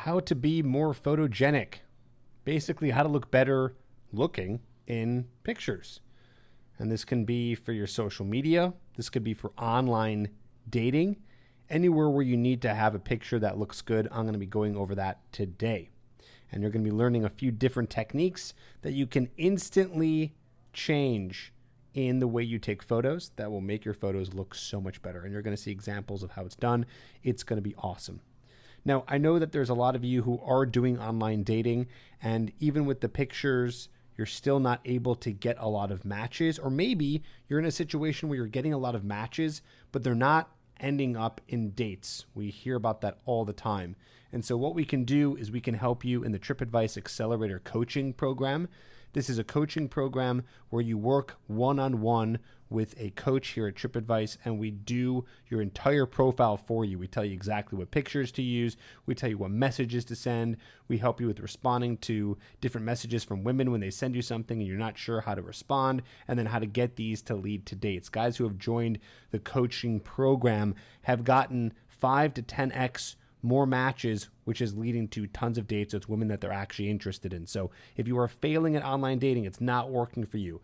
how to be more photogenic. Basically, how to look better looking in pictures. And this can be for your social media. This could be for online dating. Anywhere where you need to have a picture that looks good, I'm going to be going over that today. And you're going to be learning a few different techniques that you can instantly change in the way you take photos that will make your photos look so much better. And you're going to see examples of how it's done. It's going to be awesome. Now, I know that there's a lot of you who are doing online dating, and even with the pictures, you're still not able to get a lot of matches, or maybe you're in a situation where you're getting a lot of matches, but they're not ending up in dates. We hear about that all the time. And so what we can do is we can help you in the TripAdvice Accelerator coaching program. This is a coaching program where you work one-on-one with a coach here at TripAdvice, and we do your entire profile for you. We tell you exactly what pictures to use. We tell you what messages to send. We help you with responding to different messages from women when they send you something and you're not sure how to respond, and then how to get these to lead to dates. Guys who have joined the coaching program have gotten 5 to 10x more matches, which is leading to tons of dates with women that they're actually interested in. So if you are failing at online dating, it's not working for you,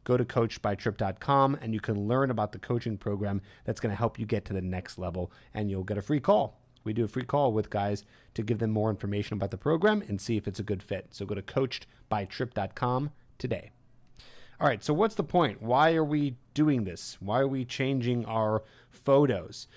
go to coachedbytrip.com and you can learn about the coaching program that's going to help you get to the next level, and you'll get a free call. We do a free call with guys to give them more information about the program and see if it's a good fit. So go to coachedbytrip.com today. All right, so what's the point? Why are we doing this? Why are we changing our photos?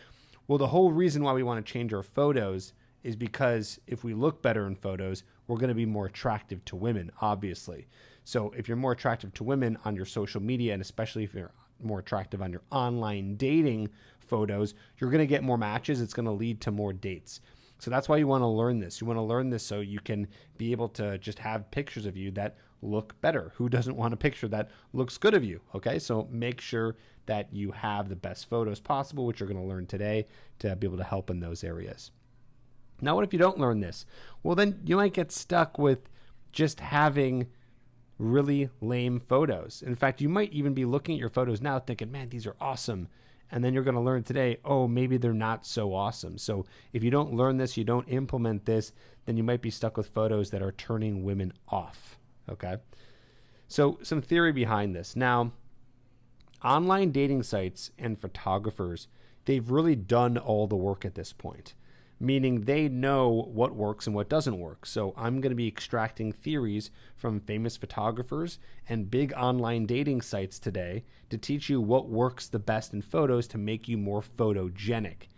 Well, the whole reason why we want to change our photos is because if we look better in photos, we're going to be more attractive to women, obviously. So if you're more attractive to women on your social media, and especially if you're more attractive on your online dating photos, you're going to get more matches. It's going to lead to more dates. So that's why you want to learn this. You want to learn this so you can be able to just have pictures of you that look better. Who doesn't want a picture that looks good of you? Okay, so make sure that you have the best photos possible, which you're going to learn today to be able to help in those areas. Now, what if you don't learn this? Well, then you might get stuck with just having really lame photos. In fact, you might even be looking at your photos now thinking, man, these are awesome. And then you're going to learn today, oh, maybe they're not so awesome. So if you don't learn this, you don't implement this, then you might be stuck with photos that are turning women off. Okay? So some theory behind this. Now, online dating sites and photographers, they've really done all the work at this point, meaning they know what works and what doesn't work. So I'm going to be extracting theories from famous photographers and big online dating sites today to teach you what works the best in photos to make you more photogenic.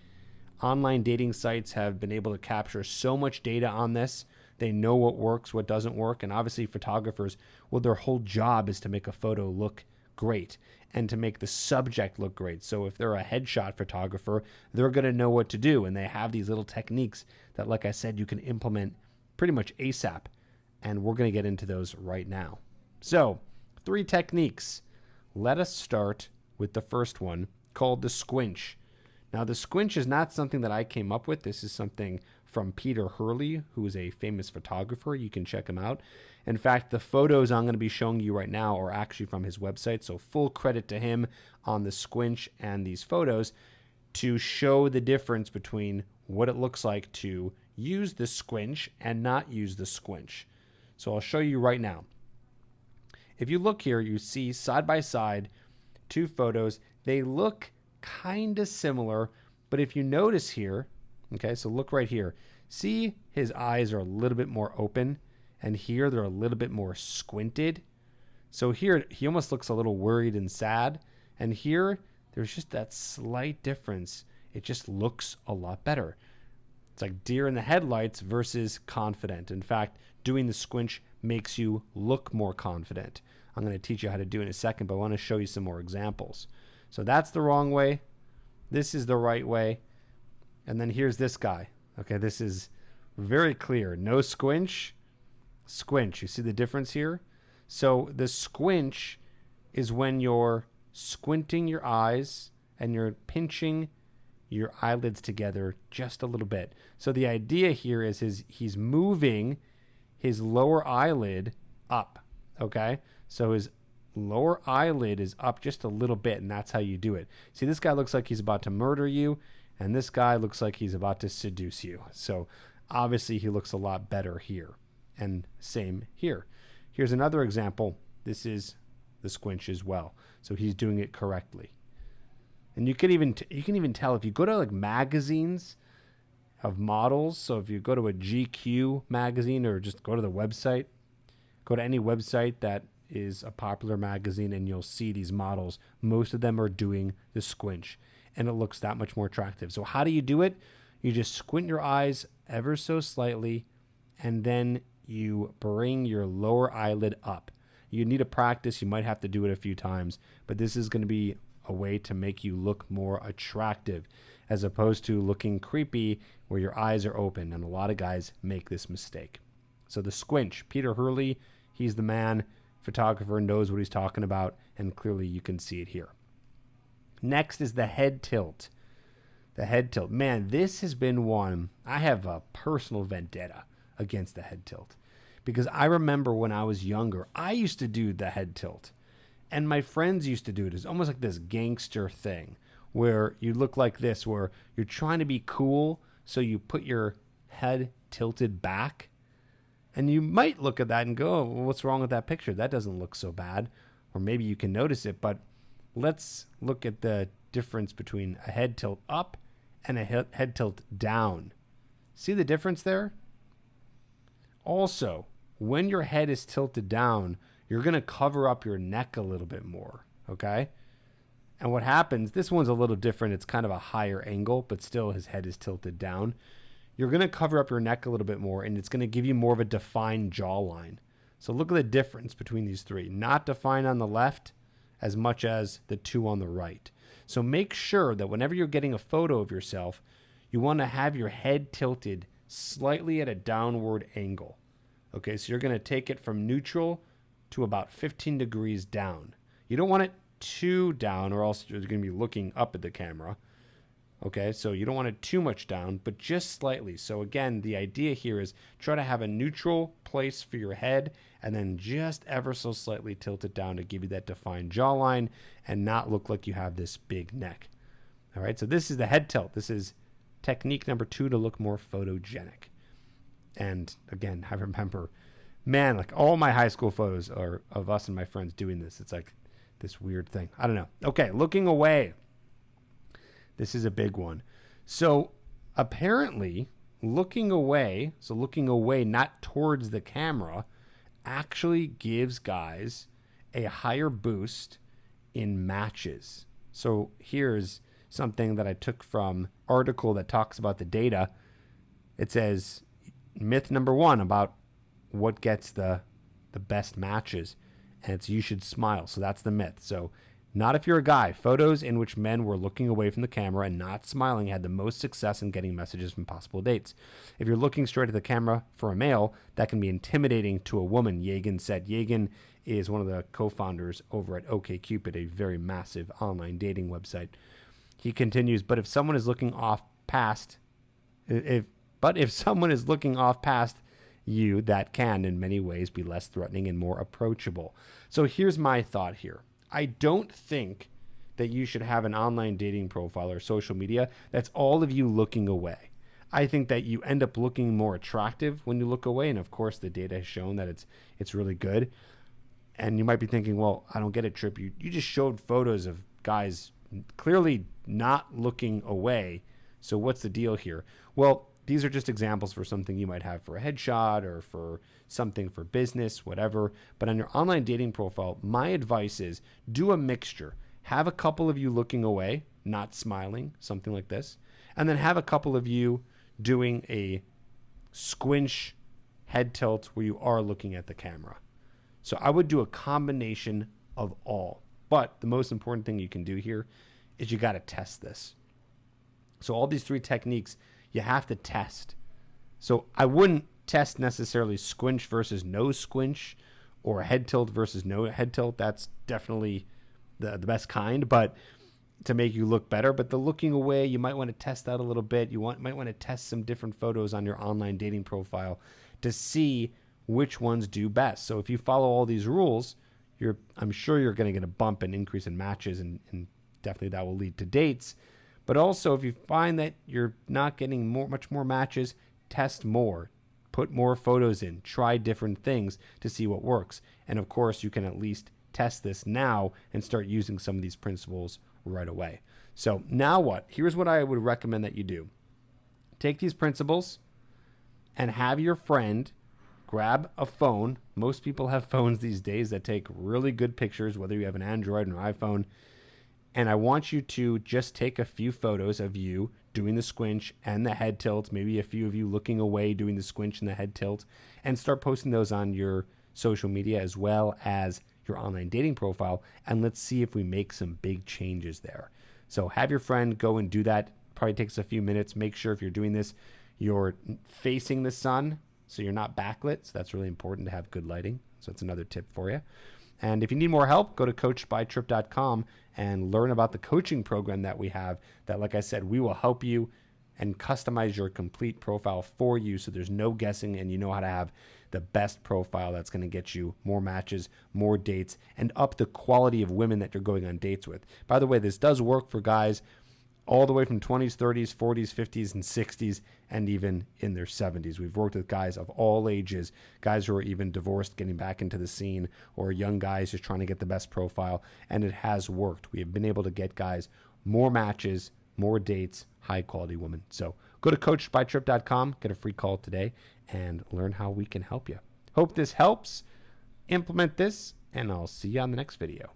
Online dating sites have been able to capture so much data on this. They know what works, what doesn't work. And obviously photographers, well, their whole job is to make a photo look great and to make the subject look great. So if they're a headshot photographer, they're going to know what to do. And they have these little techniques that, like I said, you can implement pretty much ASAP. And we're going to get into those right now. So 3 techniques. Let us start with the first one, called the Squinch. Now, the Squinch is not something that I came up with. This is something from Peter Hurley, who is a famous photographer. You can check him out. In fact, the photos I'm going to be showing you right now are actually from his website, so full credit to him on the Squinch and these photos to show the difference between what it looks like to use the Squinch and not use the Squinch. So I'll show you right now. If you look here, you see side by side 2 photos. They look kind of similar, but if you notice here, okay, so look right here. See, his eyes are a little bit more open, and here they're a little bit more squinted. So here, he almost looks a little worried and sad, and here, there's just that slight difference. It just looks a lot better. It's like deer in the headlights versus confident. In fact, doing the Squinch makes you look more confident. I'm going to teach you how to do it in a second, but I want to show you some more examples. So that's the wrong way. This is the right way. And then here's this guy. Okay, this is very clear. No Squinch, Squinch. You see the difference here? So the Squinch is when you're squinting your eyes and you're pinching your eyelids together just a little bit. So the idea here is he's moving his lower eyelid up, okay? So his lower eyelid is up just a little bit, and that's how you do it. See, this guy looks like he's about to murder you, and this guy looks like he's about to seduce you. So Obviously, he looks a lot better here. And same here. Here's another example. This is the Squinch as well. So he's doing it correctly. And you can even tell if you go to like magazines of models. So if you go to a GQ magazine or just go to the website, go to any website that is a popular magazine and you'll see these models. Most of them are doing the Squinch and it looks that much more attractive. So how do you do it? You just squint your eyes ever so slightly and then you bring your lower eyelid up. You need to practice. You might have to do it a few times, but this is going to be a way to make you look more attractive as opposed to looking creepy where your eyes are open. And a lot of guys make this mistake. So the Squinch, Peter Hurley, he's the man. Photographer, knows what he's talking about, and clearly you can see it here. Next is the head tilt. The head tilt. Man, this has been one. I have a personal vendetta against the head tilt because I remember when I was younger, I used to do the head tilt and my friends used to do it. It's almost like this gangster thing where you look like this, where you're trying to be cool. So you put your head tilted back and you might look at that and go, oh, well, what's wrong with that picture? That doesn't look so bad. Or maybe you can notice it, but let's look at the difference between a head tilt up and a head tilt down. See the difference there? Also, when your head is tilted down, you're going to cover up your neck a little bit more, okay? And what happens, this one's a little different. It's kind of a higher angle, but still his head is tilted down. You're going to cover up your neck a little bit more, and it's going to give you more of a defined jawline. So look at the difference between these three. Not defined on the left as much as the two on the right. So make sure that whenever you're getting a photo of yourself, you want to have your head tilted slightly at a downward angle. Okay, so you're going to take it from neutral to about 15 degrees down. You don't want it too down or else you're going to be looking up at the camera. Okay, so you don't want it too much down, but just slightly. So again, the idea here is try to have a neutral place for your head and then just ever so slightly tilt it down to give you that defined jawline and not look like you have this big neck. All right, so this is the head tilt. This is technique number 2 to look more photogenic. And again, I remember, man, like all my high school photos are of us and my friends doing this. It's like this weird thing. I don't know. Okay, looking away. This is a big one. So apparently looking away, so looking away not towards the camera, actually gives guys a higher boost in matches. So here's something that I took from article that talks about the data. It says myth number 1 about what gets the best matches, and it's you should smile. So that's the myth. So not if you're a guy. Photos in which men were looking away from the camera and not smiling had the most success in getting messages from possible dates. If you're looking straight at the camera for a male, that can be intimidating to a woman, Yagan said. Yagan is one of the co-founders over at OkCupid, a very massive online dating website. He continues, if someone is looking off past you, that can in many ways be less threatening and more approachable. So here's my thought here. I don't think that you should have an online dating profile or social media that's all of you looking away. I think that you end up looking more attractive when you look away, and of course the data has shown that it's really good. And you might be thinking, well, I don't get it, Trip. You just showed photos of guys clearly not looking away. So what's the deal here? Well, these are just examples for something you might have for a headshot or for something for business, whatever. But on your online dating profile, my advice is do a mixture. Have a couple of you looking away, not smiling, something like this. And then have a couple of you doing a squinch head tilt where you are looking at the camera. So I would do a combination of all. But the most important thing you can do here is you got to test this. So all these 3 techniques, you have to test. So I wouldn't test necessarily squinch versus no squinch or head tilt versus no head tilt. That's definitely the best kind, but to make you look better. But the looking away, you might want to test that a little bit. Might want to test some different photos on your online dating profile to see which ones do best. So if you follow all these rules, I'm sure you're going to get a bump and increase in matches, and definitely that will lead to dates. But also, if you find that you're not getting much more matches, test more, put more photos in, try different things to see what works. And of course, you can at least test this now and start using some of these principles right away. So now what? Here's what I would recommend that you do. Take these principles and have your friend grab a phone. Most people have phones these days that take really good pictures, whether you have an Android or an iPhone. And I want you to just take a few photos of you doing the squinch and the head tilt, maybe a few of you looking away doing the squinch and the head tilt, and start posting those on your social media as well as your online dating profile. And let's see if we make some big changes there. So have your friend go and do that. Probably takes a few minutes. Make sure if you're doing this, you're facing the sun so you're not backlit. So that's really important to have good lighting. So that's another tip for you. And if you need more help, go to coachedbytrip.com and learn about the coaching program that we have that, like I said, we will help you and customize your complete profile for you so there's no guessing and you know how to have the best profile that's going to get you more matches, more dates, and up the quality of women that you're going on dates with. By the way, this does work for guys all the way from 20s, 30s, 40s, 50s, and 60s, and even in their 70s. We've worked with guys of all ages, guys who are even divorced, getting back into the scene, or young guys just trying to get the best profile, and it has worked. We have been able to get guys more matches, more dates, high-quality women. So go to coachedbytrip.com, get a free call today, and learn how we can help you. Hope this helps. Implement this, and I'll see you on the next video.